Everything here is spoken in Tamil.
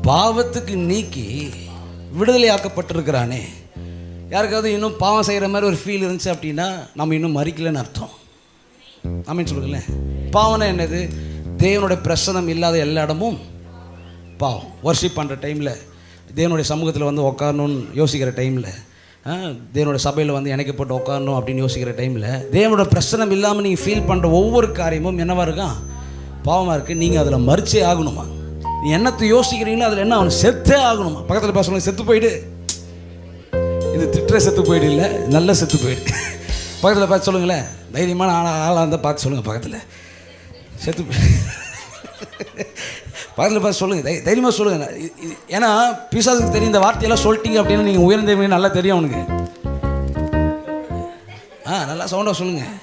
பாவத்துக்கு நீக்கி விடுதலை ஆக்கப்பட்டிருக்கிறானே. யாருக்காவது இன்னும் பாவம் செய்கிற மாதிரி ஒரு ஃபீல் இருந்துச்சு அப்படின்னா நம்ம இன்னும் மறிக்கலன்னு அர்த்தம். ஆமென் சொல்லுங்களேன். பாவம்னா என்னது? தேவனுடைய பிரசனம் இல்லாத எல்லா இடமும் பாவம். வர்ஷிப் பண்ணுற டைமில், தேவனுடைய சமூகத்தில் வந்து உட்காரணும்னு யோசிக்கிற டைமில், தேவனுடைய சபையில் வந்து இணைக்கப்பட்டு உட்காரணும் அப்படின்னு யோசிக்கிற டைமில், தேவனோட பிரசனம் இல்லாமல் நீங்கள் ஃபீல் பண்ணுற ஒவ்வொரு காரியமும் என்னவாக இருக்கான்? பாவமாக இருக்குது. நீங்கள் அதில் மறிச்சே ஆகணுமா? நீ என்னத்தை யோசிக்கிறீங்களோ அதில் என்ன அவனை செத்தே ஆகணுமா? பக்கத்தில் பேசணும், செத்து போயிடு. இது திட்டுற செத்து போயிடு இல்லை, நல்ல செத்து போயிடு. பக்கத்தில் பார்த்து சொல்லுங்களேன், தைரியமான ஆளாக இருந்தால் பார்த்து சொல்லுங்கள். பக்கத்தில் செத்து பக்கத்தில் பார்த்து சொல்லுங்கள், தைரியமாக சொல்லுங்கள். ஏன்னா பிசாசுக்கு தெரியும் இந்த வார்த்தையெல்லாம் சொல்லிட்டீங்க அப்படின்னு நீங்கள் உயர்ந்தவங்க நல்லா தெரியும் அவனுக்கு. நல்லா சவுண்டாக சொல்லுங்கள்.